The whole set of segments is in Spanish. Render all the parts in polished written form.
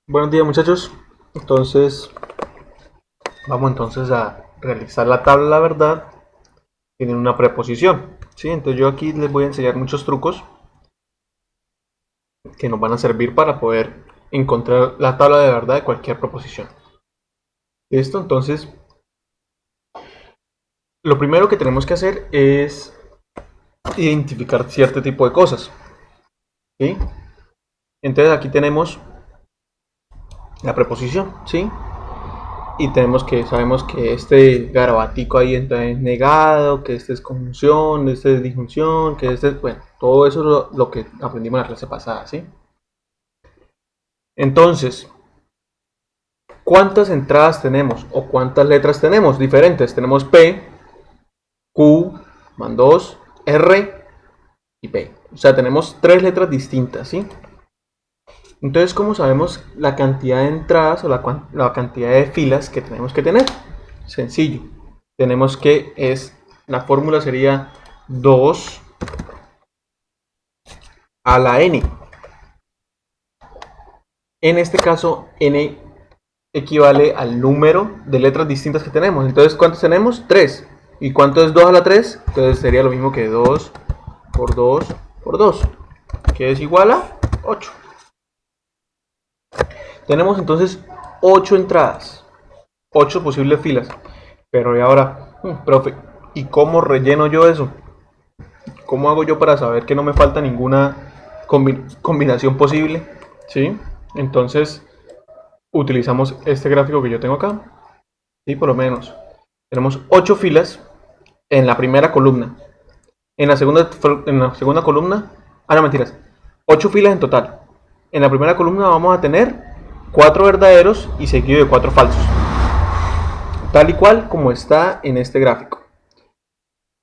Buenos días, muchachos. Entonces, vamos entonces a realizar la tabla de la verdad. Tienen una preposición, ¿sí? Entonces yo aquí les voy a enseñar muchos trucos que nos van a servir para poder encontrar la tabla de verdad de cualquier proposición. ¿Listo? Entonces, lo primero que tenemos que hacer es identificar cierto tipo de cosas, ¿sí? Entonces aquí tenemos la preposición, ¿sí? Y sabemos que este garabatico ahí entra en negado, que este es conjunción, este es disjunción, que este es, bueno, todo eso es lo que aprendimos en la clase pasada, ¿sí? Entonces, ¿cuántas entradas tenemos o cuántas letras tenemos diferentes? Tenemos P, Q, man 2, R y P. O sea, tenemos tres letras distintas, ¿sí? Entonces, ¿cómo sabemos la cantidad de entradas o la cantidad de filas que tenemos que tener? Sencillo. Tenemos que la fórmula sería 2 a la n. En este caso, n equivale al número de letras distintas que tenemos. Entonces, ¿cuántos tenemos? 3. ¿Y cuánto es 2 a la 3? Entonces sería lo mismo que 2 por 2 por 2, que es igual a 8. Tenemos entonces 8 entradas, 8 posibles filas. Pero y ahora, profe, ¿y cómo relleno yo eso? ¿Cómo hago yo para saber que no me falta ninguna combinación posible? ¿Sí? Entonces, utilizamos este gráfico que yo tengo acá. ¿Sí? Por lo menos. Tenemos 8 filas en la primera columna. En la segunda columna, no mentiras, 8 filas en total. En la primera columna vamos a tener 4 verdaderos y seguido de 4 falsos. Tal y cual como está en este gráfico.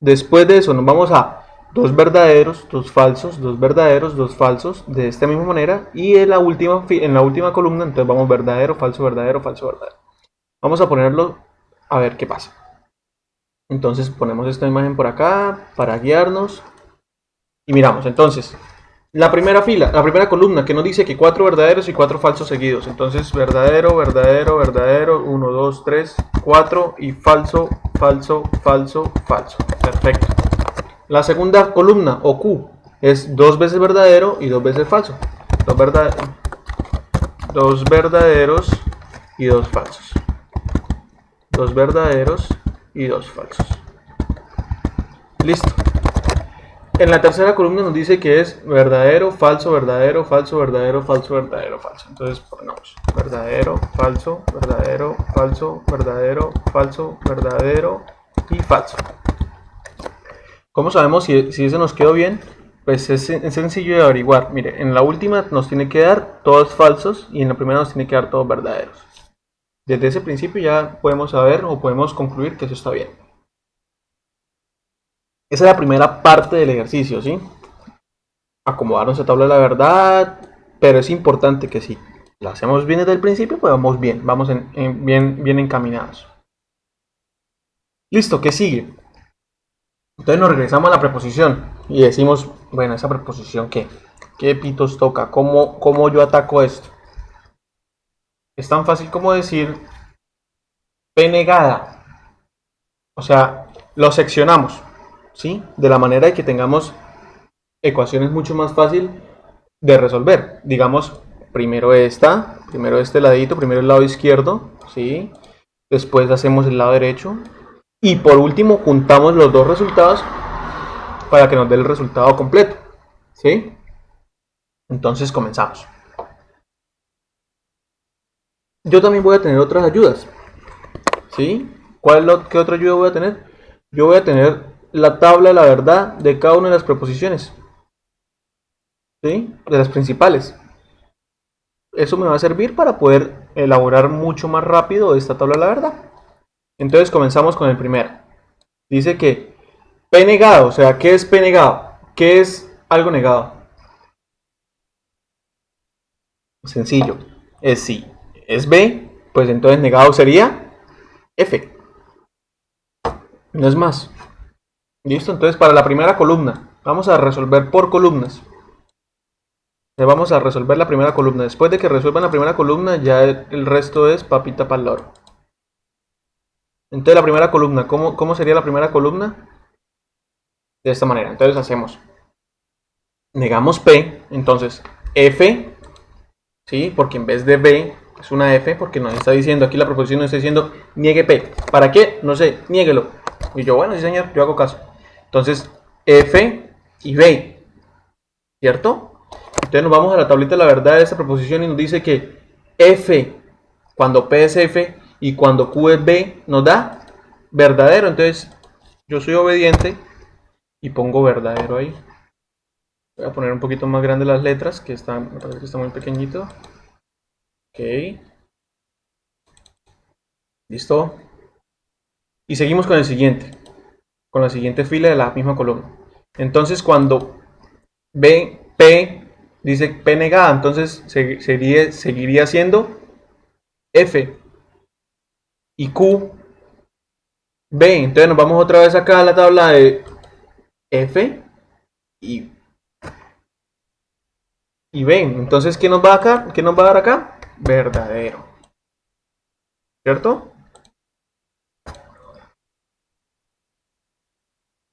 Después de eso nos vamos a dos verdaderos, dos falsos, dos verdaderos, dos falsos, de esta misma manera. Y en la última columna, entonces vamos verdadero, falso, verdadero, falso, verdadero. Vamos a ponerlo a ver qué pasa. Entonces ponemos esta imagen por acá para guiarnos. Y miramos, entonces, la primera fila, la primera columna que nos dice que 4 verdaderos y 4 falsos seguidos. Entonces, verdadero, verdadero, verdadero, 1, 2, 3, 4 y falso, falso, falso, falso. Perfecto. La segunda columna o Q es 2 veces verdadero y 2 veces falso. Dos verdaderos y 2 falsos. 2 verdaderos y 2 falsos. Listo. En la tercera columna nos dice que es verdadero, falso, verdadero, falso, verdadero, falso, verdadero, falso. Entonces ponemos verdadero, falso, verdadero, falso, verdadero, falso, verdadero y falso. ¿Cómo sabemos si ese nos quedó bien? Pues es sencillo de averiguar. Mire, en la última nos tiene que dar todos falsos y en la primera nos tiene que dar todos verdaderos. Desde ese principio ya podemos saber o podemos concluir que eso está bien. Esa es la primera parte del ejercicio, ¿sí? Acomodar nuestra tabla de la verdad, pero es importante que si la hacemos bien desde el principio, pues vamos bien, vamos bien encaminados. Listo, ¿qué sigue? Entonces nos regresamos a la preposición y decimos, bueno, esa preposición ¿qué pitos toca? ¿Cómo yo ataco esto? Es tan fácil como decir P negada. O sea, lo seccionamos, ¿sí? De la manera de que tengamos ecuaciones mucho más fácil de resolver. Digamos, primero este ladito, primero el lado izquierdo, ¿sí? Después hacemos el lado derecho. Y por último juntamos los dos resultados para que nos dé el resultado completo, ¿sí? Entonces comenzamos. Yo también voy a tener otras ayudas, ¿sí? ¿Qué otra ayuda voy a tener? Yo voy a tener la tabla de la verdad de cada una de las preposiciones, ¿sí? De las principales. Eso me va a servir para poder elaborar mucho más rápido esta tabla de la verdad. Entonces comenzamos con el primero. Dice que P negado, o sea, ¿qué es P negado? ¿Qué es algo negado? Sencillo, es si es B, pues entonces negado sería F. No es más. ¿Listo? Entonces para la primera columna, vamos a resolver por columnas. Vamos a resolver la primera columna. Después de que resuelvan la primera columna, ya el resto es papita para el loro. Entonces la primera columna, ¿cómo sería la primera columna? De esta manera. Entonces hacemos, negamos P, entonces F, ¿sí? Porque en vez de B es una F, porque nos está diciendo, aquí la proposición nos está diciendo, niegue P. ¿Para qué? No sé, niéguelo. Y yo, bueno, sí señor, yo hago caso. Entonces, F y B, ¿cierto? Entonces nos vamos a la tablita de la verdad de esta proposición y nos dice que F, cuando P es F y cuando Q es B, nos da verdadero. Entonces, yo soy obediente y pongo verdadero ahí. Voy a poner un poquito más grande las letras, que me parece que está muy pequeñito. Ok. Listo. Y seguimos con el siguiente. Con la siguiente fila de la misma columna. Entonces cuando P dice P negada, entonces seguiría siendo F y Q B. Entonces nos vamos otra vez acá a la tabla de F y B. Entonces, ¿qué nos va acá? ¿Qué nos va a dar acá? Verdadero. ¿Cierto?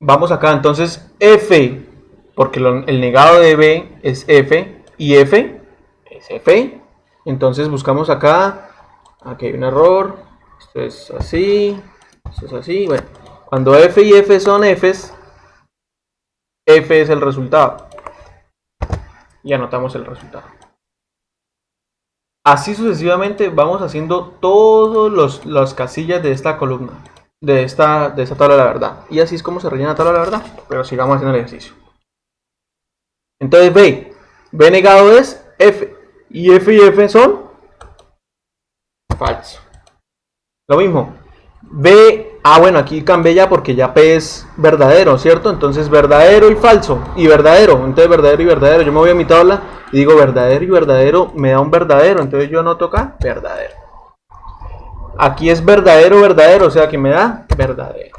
Vamos acá, entonces F, porque el negado de B es F y F es F. Entonces buscamos acá, aquí hay un error, esto es así, esto es así. Bueno, cuando F y F son Fs, F es el resultado. Y anotamos el resultado. Así sucesivamente vamos haciendo todas las casillas de esta columna, de esta tabla de la verdad. Y así es como se rellena la tabla de la verdad. Pero sigamos haciendo el ejercicio. Entonces B negado es F. Y F son falso. Lo mismo. Bueno, aquí cambié ya porque ya P es verdadero, ¿cierto? Entonces verdadero y falso. Y verdadero. Entonces verdadero y verdadero. Yo me voy a mi tabla y digo verdadero y verdadero me da un verdadero. Entonces yo anoto acá verdadero. Aquí es verdadero, verdadero. O sea que me da verdadero.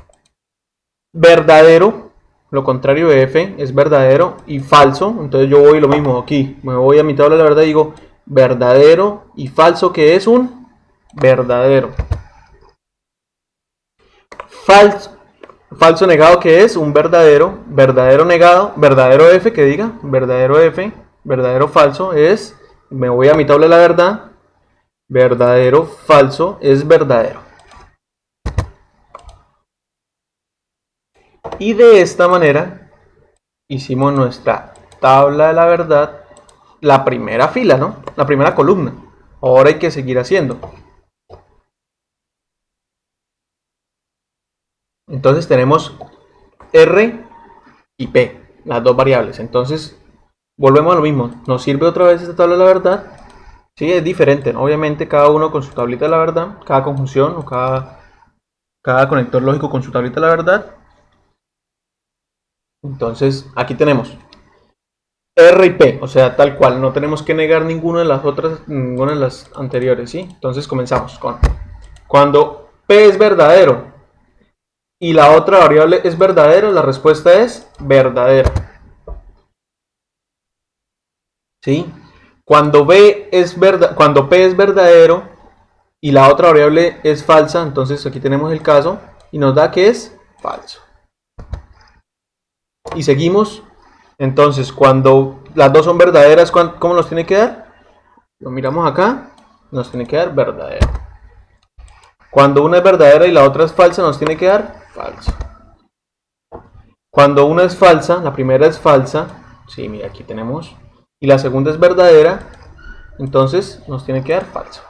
Verdadero. Lo contrario de F es verdadero y falso. Entonces yo voy lo mismo aquí. Me voy a mi tabla de la verdad y digo verdadero y falso, que es un verdadero. Falso negado, que es un verdadero. Verdadero negado. Verdadero F, que diga verdadero F. Verdadero falso es, me voy a mi tabla de la verdad. Verdadero falso es verdadero. Y de esta manera hicimos nuestra tabla de la verdad, la primera fila, ¿no? La primera columna. Ahora hay que seguir haciendo. Entonces tenemos R y P, las dos variables. Entonces volvemos a lo mismo. Nos sirve otra vez esta tabla de la verdad. Sí, es diferente, ¿no? Obviamente cada uno con su tablita de la verdad, cada conjunción o cada conector lógico con su tablita de la verdad. Entonces aquí tenemos R y P, o sea, tal cual, no tenemos que negar ninguna de las otras, ninguna de las anteriores, ¿sí? Entonces comenzamos con, cuando P es verdadero y la otra variable es verdadero, la respuesta es verdadera. ¿Sí? Cuando P es verdadero y la otra variable es falsa, entonces aquí tenemos el caso y nos da que es falso. Y seguimos. Entonces, cuando las dos son verdaderas, ¿cómo nos tiene que dar? Lo miramos acá, nos tiene que dar verdadero. Cuando una es verdadera y la otra es falsa, nos tiene que dar falso. Cuando una es falsa, la primera es falsa, sí, mira, aquí tenemos, y la segunda es verdadera, entonces nos tiene que dar falso.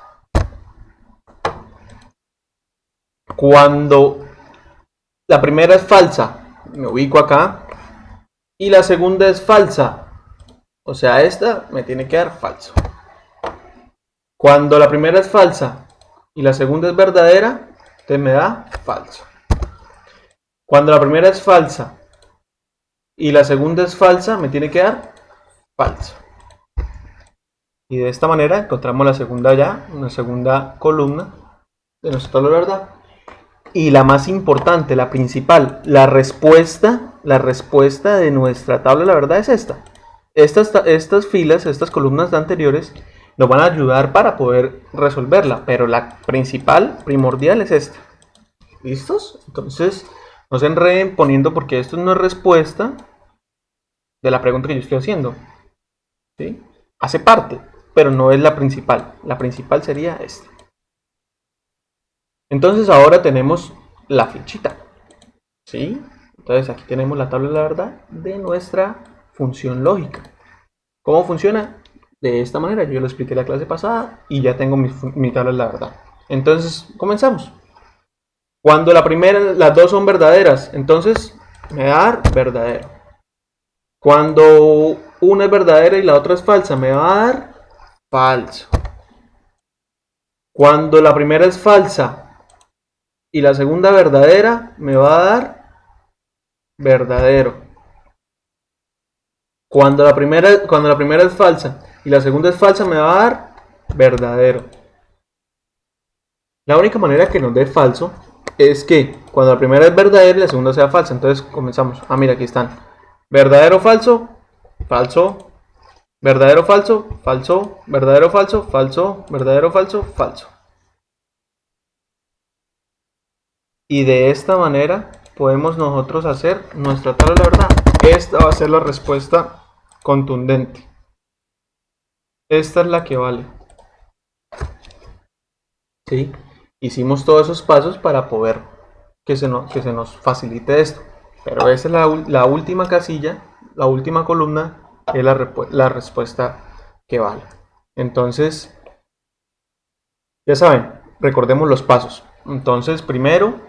Cuando la primera es falsa, me ubico acá, y la segunda es falsa, o sea, esta me tiene que dar falso. Cuando la primera es falsa y la segunda es verdadera, entonces me da falso. Cuando la primera es falsa y la segunda es falsa, me tiene que dar falso. Y de esta manera encontramos la segunda una segunda columna de nuestra tabla de verdad. Y la más importante, la principal, la respuesta de nuestra tabla de la verdad es esta. estas filas, estas columnas anteriores, nos van a ayudar para poder resolverla, pero la principal, primordial es esta. ¿Listos? Entonces, no se enreden poniendo porque esto no es respuesta de la pregunta que yo estoy haciendo. ¿Sí? Hace parte, pero no es la principal. La principal sería esta. Entonces ahora tenemos la fichita. ¿Sí? Entonces aquí tenemos la tabla de la verdad de nuestra función lógica. ¿Cómo funciona? De esta manera. Yo lo expliqué la clase pasada y ya tengo mi tabla de la verdad. Entonces comenzamos. Cuando las dos son verdaderas, entonces me va a dar verdadero. Cuando una es verdadera y la otra es falsa, me va a dar falso. Cuando la primera es falsa y la segunda verdadera, me va a dar verdadero. Cuando la primera es falsa y la segunda es falsa, me va a dar verdadero. La única manera que nos dé falso es que cuando la primera es verdadera y la segunda sea falsa. Entonces comenzamos. Ah, mira, aquí están. Verdadero, falso, falso. Verdadero, falso, falso. Verdadero, falso, falso. Verdadero, falso, falso. Y de esta manera podemos nosotros hacer nuestra tabla de la verdad. Esta va a ser la respuesta contundente. Esta es la que vale. ¿Sí? Hicimos todos esos pasos para poder que se nos facilite esto. Pero esa es la última casilla, la última columna, es la respuesta que vale. Entonces, ya saben, recordemos los pasos. Entonces, primero,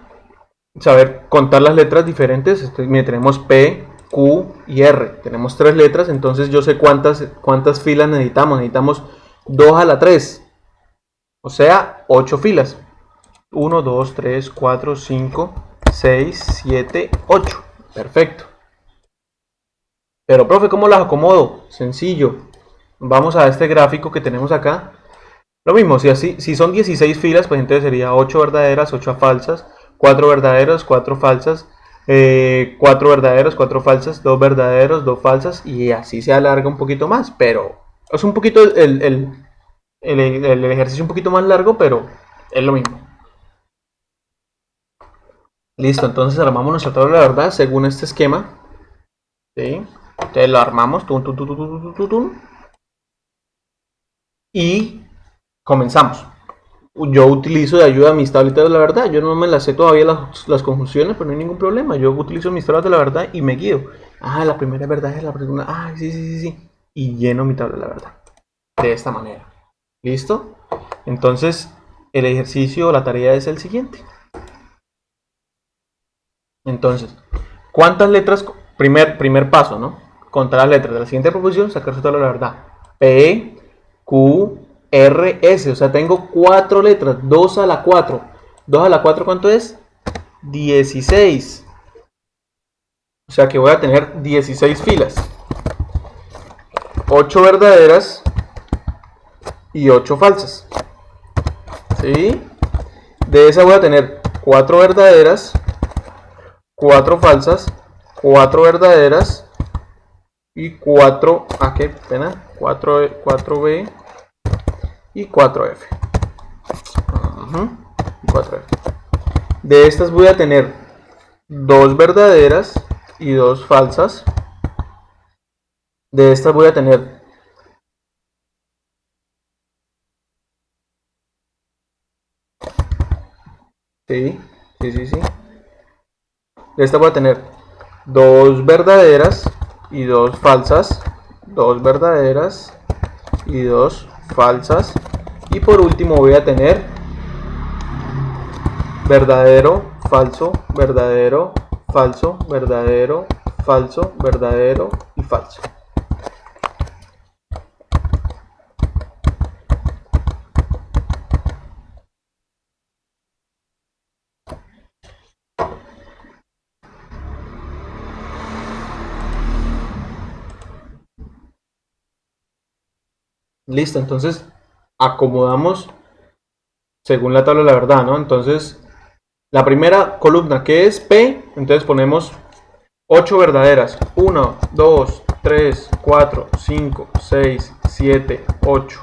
saber contar las letras diferentes. Tenemos P, Q y R. Tenemos 3 letras, entonces yo sé cuántas filas necesitamos. Necesitamos 2 a la 3. O sea, 8 filas. 1, 2, 3, 4, 5, 6, 7, 8. Perfecto. Pero, profe, ¿cómo las acomodo? Sencillo. Vamos a este gráfico que tenemos acá. Lo mismo, si son 16 filas, pues entonces sería 8 verdaderas, 8 falsas, 4 verdaderos, 4 falsas, 4 verdaderos, 4 falsas, 2 verdaderos, 2 falsas, y así se alarga un poquito más. Pero es un poquito el ejercicio un poquito más largo, pero es lo mismo. Listo, entonces armamos nuestra tabla de la verdad según este esquema. ¿Sí? Entonces lo armamos. Y comenzamos. Yo utilizo de ayuda mis tabletas de la verdad. Yo no me las sé todavía las conjunciones, pero no hay ningún problema. Yo utilizo mis tablas de la verdad y me guío. Ah, la primera verdad es la segunda. Ah, sí. Y lleno mi tabla de la verdad. De esta manera. ¿Listo? Entonces, el ejercicio o la tarea es el siguiente. Entonces, ¿cuántas letras? Primer paso, ¿no? Contar las letras de la siguiente proposición, sacar su tabla de la verdad. P, Q, R, S. O sea, tengo 4 letras. 2 a la 4. 2 a la 4, ¿cuánto es? 16. O sea que voy a tener 16 filas. 8 verdaderas y 8 falsas. ¿Sí? De esa voy a tener 4 verdaderas, 4 falsas, 4 verdaderas y 4, qué pena, 4B y 4F. 4F. De estas voy a tener 2 verdaderas y 2 falsas. De estas voy a tener sí. De esta voy a tener 2 verdaderas y 2 falsas, 2 verdaderas y 2 falsas, y por último voy a tener verdadero, falso, verdadero, falso, verdadero, falso, verdadero y falso. Listo, entonces acomodamos según la tabla de la verdad, ¿no? Entonces, la primera columna que es P, entonces ponemos 8 verdaderas. 1, 2, 3, 4, 5, 6, 7, 8.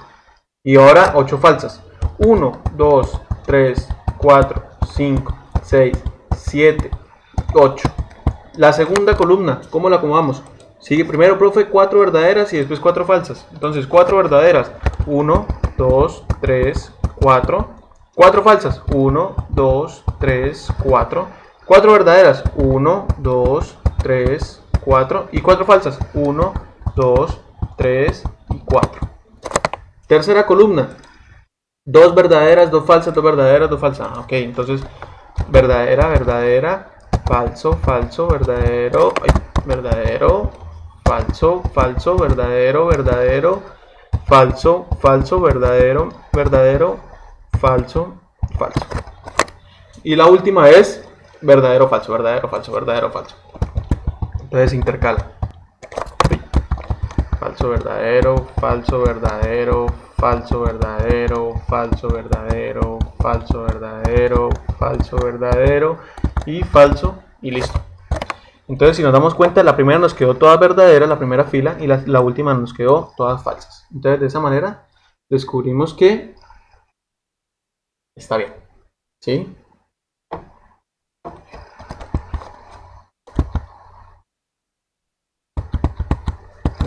Y ahora 8 falsas. 1, 2, 3, 4, 5, 6, 7, 8. La segunda columna, ¿cómo la acomodamos? Sigue primero, profe, 4 verdaderas y después 4 falsas. Entonces 4 verdaderas. 1, 2, 3, 4. 4 falsas. 1, 2, 3, 4. 4 verdaderas. 1, 2, 3, 4. Y 4 falsas. 1, 2, 3 y 4. Tercera columna. 2 verdaderas, 2 falsas, 2 verdaderas, 2 falsas. Ok, entonces verdadera, verdadera, falso, falso, verdadero, verdadero, falso, falso, verdadero, verdadero, falso, falso, verdadero, verdadero, falso, falso. Y la última es verdadero, falso, verdadero, falso, verdadero, falso. Entonces se intercala. Falso, verdadero, falso, verdadero, falso, verdadero, falso, verdadero, falso, verdadero, falso, verdadero y falso y listo. Entonces, si nos damos cuenta, la primera nos quedó toda verdadera, la primera fila, y la última nos quedó todas falsas. Entonces, de esa manera, descubrimos que está bien. ¿Sí?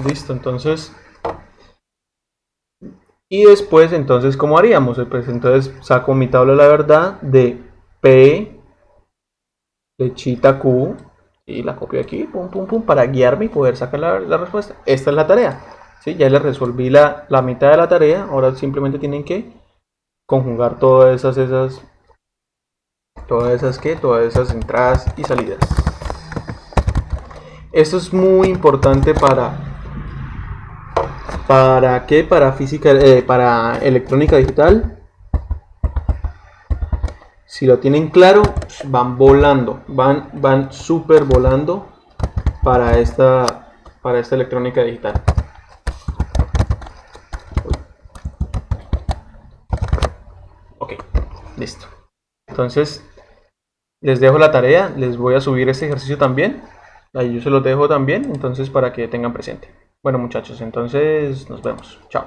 Listo, entonces... Y después, entonces, ¿cómo haríamos? Pues entonces saco mi tabla de la verdad de P, flechita Q, y la copio aquí, pum, pum, pum, para guiarme y poder sacar la respuesta. Esta es la tarea. ¿Sí? Ya les resolví la mitad de la tarea. Ahora simplemente tienen que conjugar todas esas entradas y salidas. Esto es muy importante ¿para qué? Para física, para electrónica digital. Si lo tienen claro, van volando, van súper volando para esta electrónica digital. Ok, listo. Entonces, les dejo la tarea, les voy a subir este ejercicio también. Ahí yo se los dejo también, entonces para que tengan presente. Bueno muchachos, entonces nos vemos. Chao.